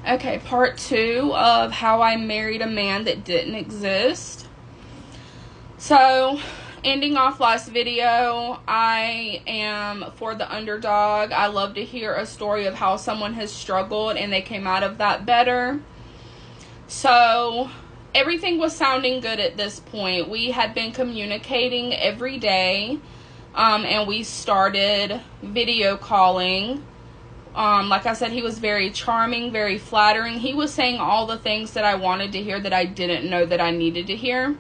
Okay, part 2 of how I married a man that didn't exist. So, ending off last video, I am for the underdog. I love to hear a story of how someone has struggled and they came out of that better. So, everything was sounding good at this point. We had been communicating every day, and we started video calling. Like I said, he was very charming, very flattering. He was saying all the things that I wanted to hear that I didn't know that I needed to hear.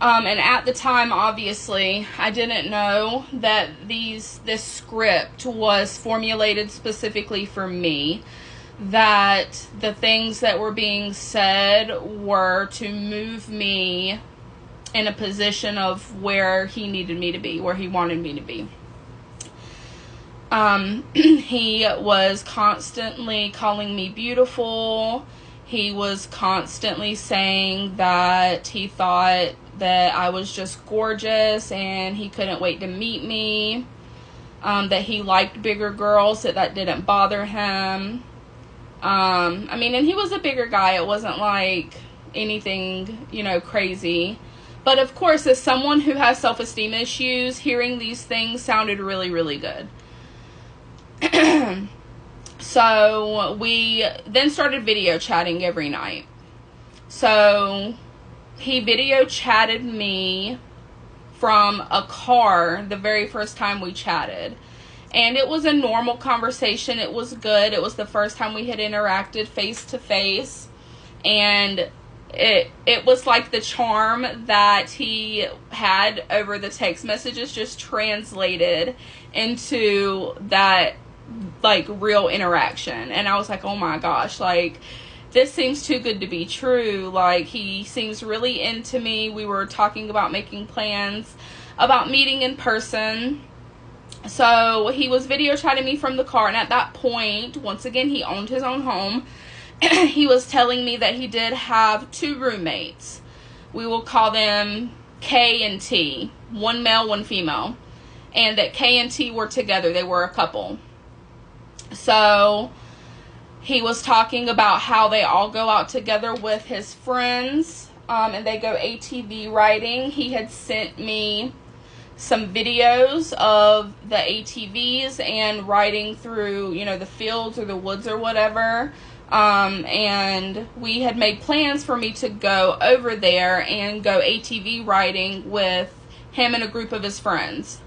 And at the time, obviously, I didn't know that this script was formulated specifically for me. That the things that were being said were to move me in a position of where he needed me to be, where he wanted me to be. He was constantly calling me beautiful. He was constantly saying that he thought that I was just gorgeous and he couldn't wait to meet me. That he liked bigger girls, that didn't bother him. And he was a bigger guy. It wasn't like anything, crazy. But of course, as someone who has self-esteem issues, hearing these things sounded really, really good. So we then started video chatting every night. So he video chatted me from a car the very first time we chatted. And it was a normal conversation. It was good. It was the first time we had interacted face to face. And it was like the charm that he had over the text messages just translated into that real interaction. And I was like, oh my gosh, this seems too good to be true. He seems really into me. We were talking about making plans about meeting in person. So he was video chatting me from the car, and at that point, once again, he owned his own home. He was telling me that he did have 2 roommates. We will call them K and T, one male, one female, and that K and T were together. They were a couple. So he was talking about how they all go out together with his friends, and they go ATV riding. He had sent me some videos of the ATVs and riding through, the fields or the woods or whatever. And we had made plans for me to go over there and go ATV riding with him and a group of his friends.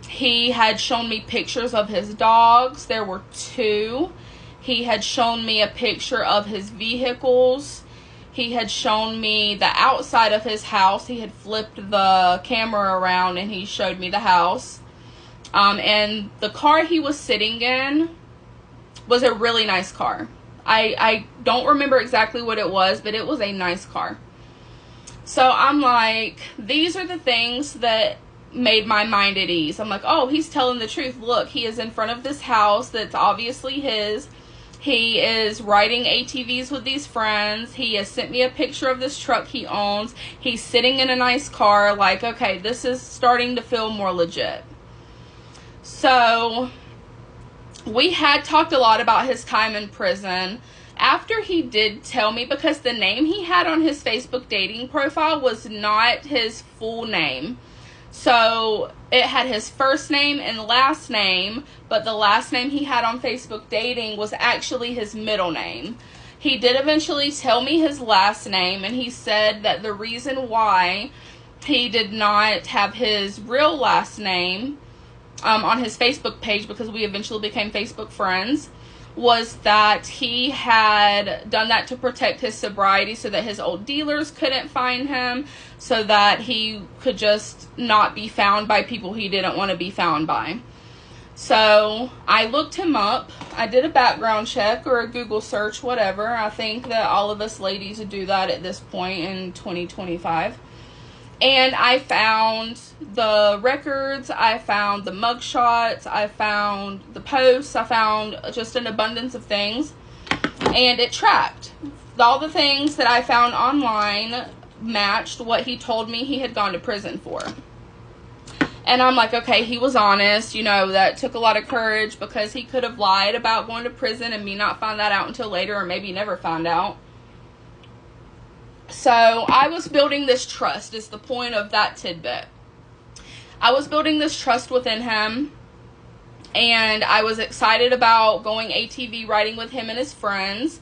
He had shown me pictures of his dogs. There were 2. He had shown me a picture of his vehicles. He had shown me the outside of his house. He had flipped the camera around and he showed me the house. And the car he was sitting in was a really nice car. I don't remember exactly what it was, but it was a nice car. So I'm like, these are the things that made my mind at ease. I'm like, oh, he's telling the truth. Look, he is in front of this house that's obviously his. He is riding ATVs with these friends. He has sent me a picture of this truck he owns. He's sitting in a nice car. Okay, this is starting to feel more legit. So we had talked a lot about his time in prison. After he did tell me, because the name he had on his Facebook dating profile was not his full name. So it had his first name and last name, but the last name he had on Facebook dating was actually his middle name. He did eventually tell me his last name, and he said that the reason why he did not have his real last name on his Facebook page, because we eventually became Facebook friends, was that he had done that to protect his sobriety so that his old dealers couldn't find him, so that he could just not be found by people he didn't want to be found by. So I looked him up. I did a background check or a Google search, whatever. I think that all of us ladies would do that at this point in 2025. And I found the records, I found the mugshots, I found the posts, I found just an abundance of things. And it tracked. All the things that I found online matched what he told me he had gone to prison for. And I'm like, okay, he was honest. You know, that took a lot of courage, because he could have lied about going to prison and me not find that out until later, or maybe never find out. So I was building this trust, is the point of that tidbit. I was building this trust within him, and I was excited about going ATV riding with him and his friends.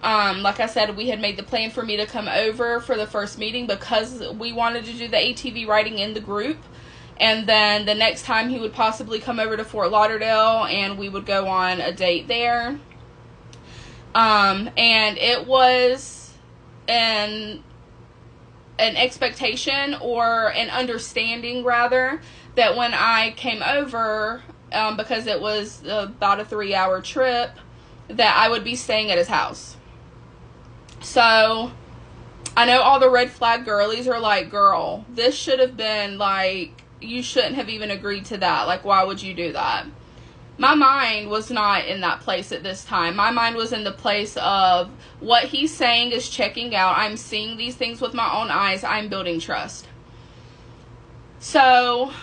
Like I said, we had made the plan for me to come over for the first meeting because we wanted to do the ATV riding in the group. And then the next time he would possibly come over to Fort Lauderdale and we would go on a date there. And it was an expectation, or an understanding rather, that when I came over, because it was about a 3-hour trip, that I would be staying at his house. So I know all the red flag girlies are like, girl, this should have been like, you shouldn't have even agreed to that. Like, why would you do that? My mind was not in that place at this time. My mind was in the place of, what he's saying is checking out. I'm seeing these things with my own eyes. I'm building trust. So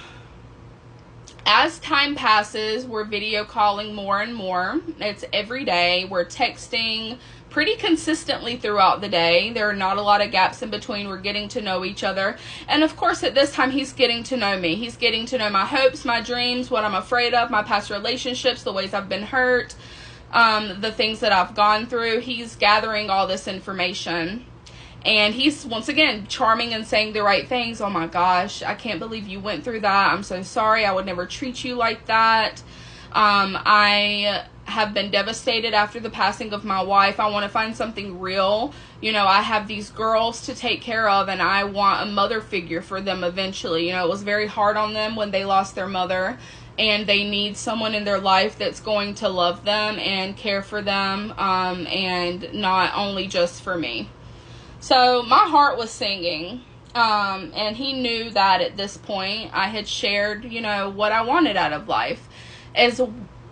as time passes, we're video calling more and more. It's every day. We're texting pretty consistently throughout the day. There are not a lot of gaps in between. We're getting to know each other. And of course, at this time, he's getting to know me. He's getting to know my hopes, my dreams, what I'm afraid of, my past relationships, the ways I've been hurt, the things that I've gone through. He's gathering all this information. And he's, once again, charming and saying the right things. Oh my gosh, I can't believe you went through that. I'm so sorry. I would never treat you like that. I have been devastated after the passing of my wife. I want to find something real. You know, I have these girls to take care of, and I want a mother figure for them eventually. You know, it was very hard on them when they lost their mother, and they need someone in their life that's going to love them and care for them, and not only just for me. So my heart was singing, and he knew that at this point I had shared, you know, what I wanted out of life. As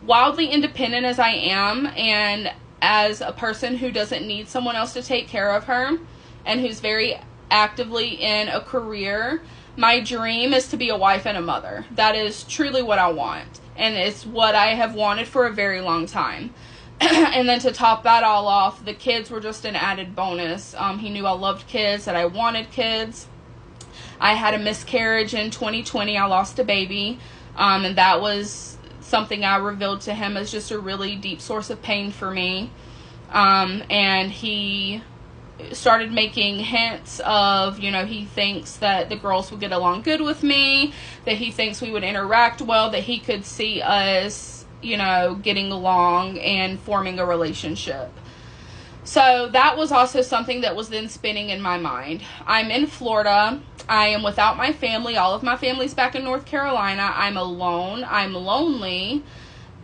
wildly independent as I am, and as a person who doesn't need someone else to take care of her, and who's very actively in a career, my dream is to be a wife and a mother. That is truly what I want, and it's what I have wanted for a very long time. And then to top that all off, the kids were just an added bonus. He knew I loved kids, that I wanted kids. I had a miscarriage in 2020. I lost a baby, and that was something I revealed to him as just a really deep source of pain for me. And he started making hints of, you know, he thinks that the girls would get along good with me, that he thinks we would interact well, that he could see us, you know, getting along and forming a relationship. So that was also something that was then spinning in my mind. I'm in Florida. I am without my family. All of my family's back in North Carolina. I'm alone. I'm lonely.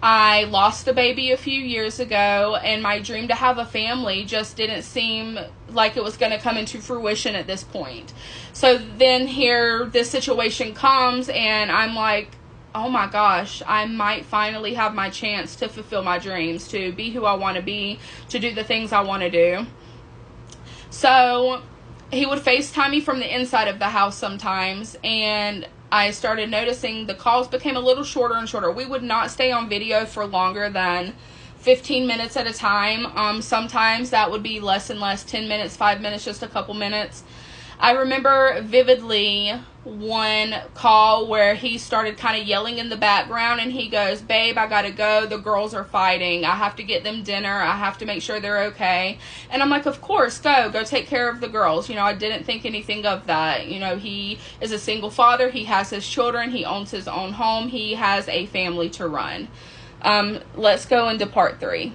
I lost a baby a few years ago, and my dream to have a family just didn't seem like it was going to come into fruition at this point. So then here this situation comes, and I'm like, oh my gosh, I might finally have my chance to fulfill my dreams, to be who I want to be, to do the things I want to do. So he would FaceTime me from the inside of the house sometimes, and I started noticing the calls became a little shorter and shorter. We would not stay on video for longer than 15 minutes at a time. Sometimes that would be less and less, 10 minutes, 5 minutes, just a couple minutes. I remember vividly one call where he started kind of yelling in the background, and he goes, babe, I gotta go. The girls are fighting. I have to get them dinner. I have to make sure they're okay. And I'm like, of course, go take care of the girls. You know, I didn't think anything of that. You know, he is a single father. He has his children. He owns his own home. He has a family to run. Let's go into part 3.